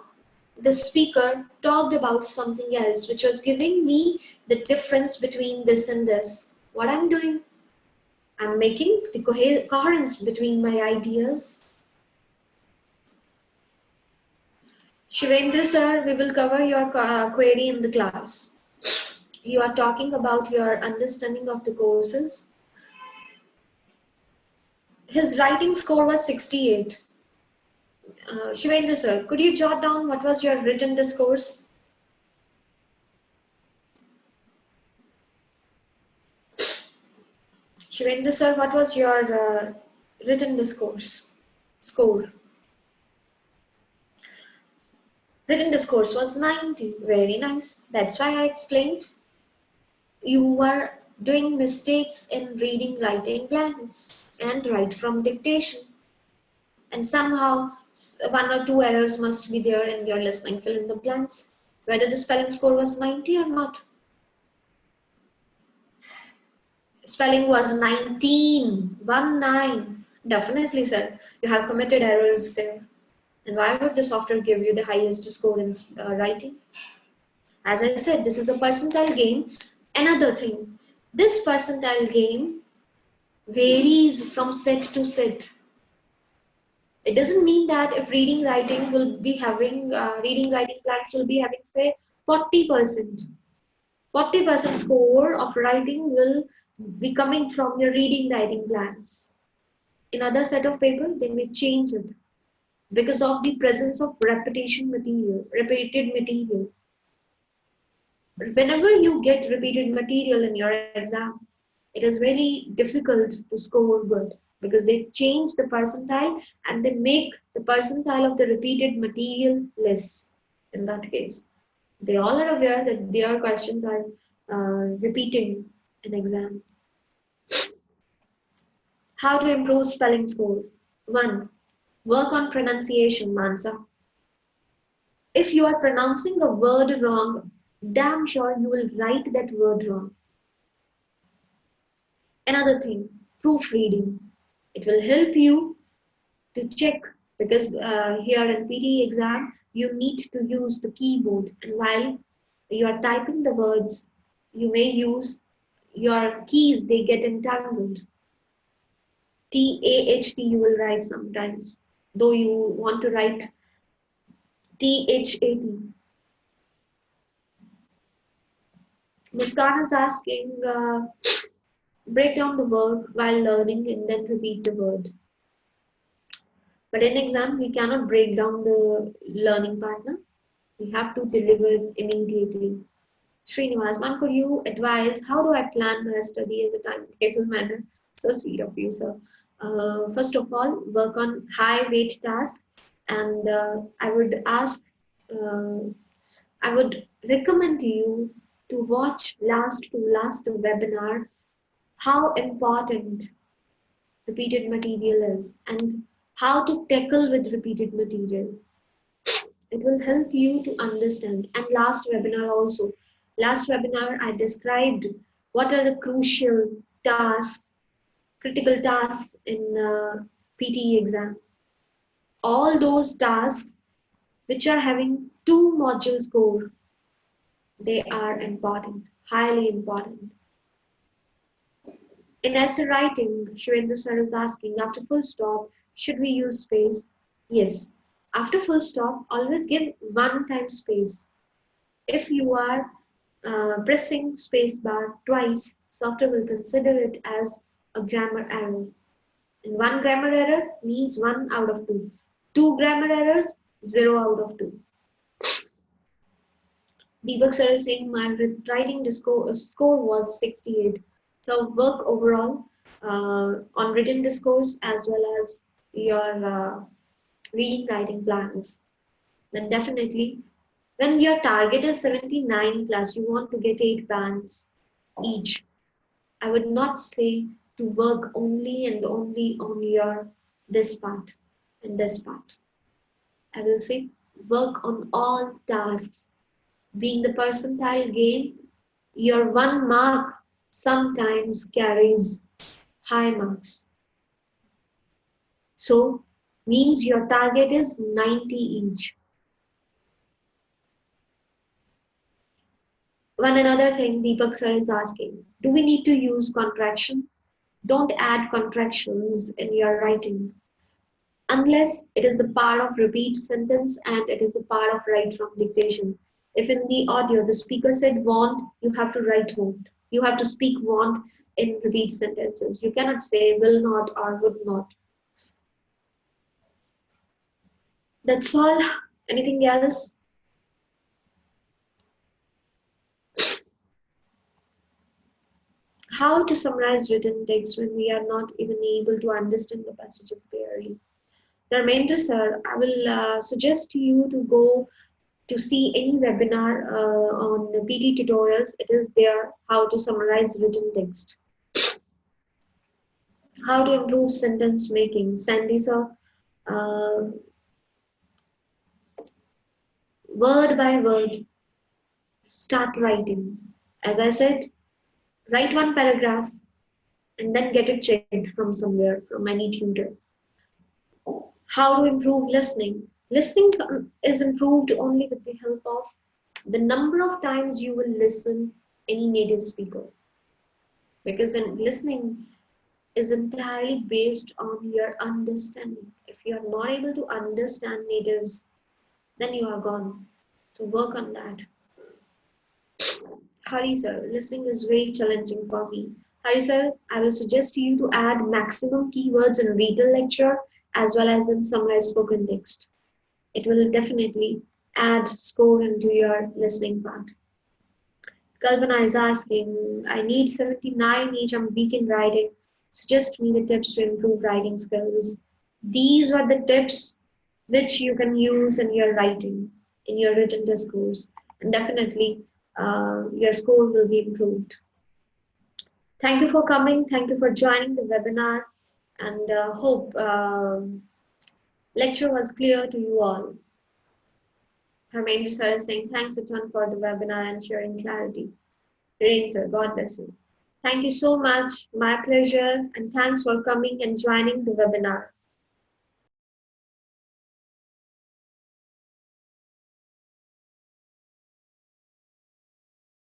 the speaker talked about something else, which was giving me the difference between this and this. What I'm doing? I'm making the coherence between my ideas. Shivendra sir, we will cover your query in the class. You are talking about your understanding of the courses. His writing score was 68. Shivendra sir, could you jot down what was your written discourse? Shivendra sir, what was your written discourse score? Written discourse was 90. Very nice. That's why I explained. You were doing mistakes in reading writing plans and write from dictation. And somehow 1 or 2 errors must be there in your listening fill in the blanks, whether the spelling score was 90 or not. Spelling was 19, 19. Definitely, sir. You have committed errors there. And why would the software give you the highest score in writing? As I said, this is a percentile game. Another thing, this percentile game varies from set to set. It doesn't mean that if reading writing will be having, reading writing plans will be having say 40%. 40% score of writing will be coming from your reading writing plans. In other set of paper, they may change it because of the presence of repeated material. Whenever you get repeated material in your exam, it is very difficult to score good because they change the percentile and they make the percentile of the repeated material less in that case. They all are aware that their questions are repeating in exam. How to improve spelling score? 1. Work on pronunciation, Mansa. If you are pronouncing a word wrong, damn sure you will write that word wrong. Another thing, proofreading. It will help you to check because here in PTE exam, you need to use the keyboard, and while you are typing the words, you may use your keys, they get entangled. TAHT you will write sometimes, though you want to write THAT. Muskan is asking, break down the word while learning and then repeat the word. But in exam, we cannot break down the learning partner. We have to deliver it immediately. Srinivas, ma'am, could you advise how do I plan my study as a timetable manner? So sweet of you, sir. First of all, work on high weight tasks, and uh, I would recommend you to watch last to last webinar how important repeated material is and how to tackle with repeated material. It will help you to understand. And last webinar also. Last webinar I described what are the crucial tasks, critical tasks in PTE exam. All those tasks which are having 2 module score, they are important, highly important. In essay writing, Shivendra sir is asking, after full stop, should we use space? Yes. After full stop, always give one time space. If you are pressing spacebar twice, software will consider it as a grammar error. And one grammar error means 1 out of 2. Two grammar errors, 0 out of 2. Deepak sir is saying my writing score was 68. So work overall on written discourse as well as your reading writing plans. Then definitely, when your target is 79 plus, you want to get 8 bands each. I would not say to work only and only on your this part and this part. I will say work on all tasks. Being the percentile game, your 1 mark sometimes carries high marks. So means your target is 90 each. One another thing Deepak sir is asking, do we need to use contractions? Don't add contractions in your writing unless it is the part of repeat sentence and it is the part of write from dictation. If in the audio the speaker said want, you have to write won't. You have to speak want in repeat sentences. You cannot say will not or would not. That's all. Anything else? How to summarize written text when we are not even able to understand the passages clearly? Dharmendra sir, I will suggest you to go to see any webinar on the PTE Tutorials. It is there, how to summarize written text. How to improve sentence making. Sandy sir, word by word, start writing. As I said, write one paragraph and then get it checked from somewhere, from any tutor. How to improve listening. Listening is improved only with the help of the number of times you will listen any native speaker. Because in listening is entirely based on your understanding. If you are not able to understand natives, then you are gone. So work on that. Hari sir, listening is very challenging for me. Hari sir, I will suggest you to add maximum keywords in written lecture as well as in summarized spoken text. It will definitely add score into your listening part. Kalpana is asking, I need 79 each, I'm weak in writing. Suggest me the tips to improve writing skills. These are the tips which you can use in your writing, in your written discourse. And definitely your score will be improved. Thank you for coming. Thank you for joining the webinar. And hope lecture was clear to you all. Harmendra sir is saying, thanks a ton for the webinar and sharing clarity. Rain sir, God bless you. Thank you so much. My pleasure. And thanks for coming and joining the webinar.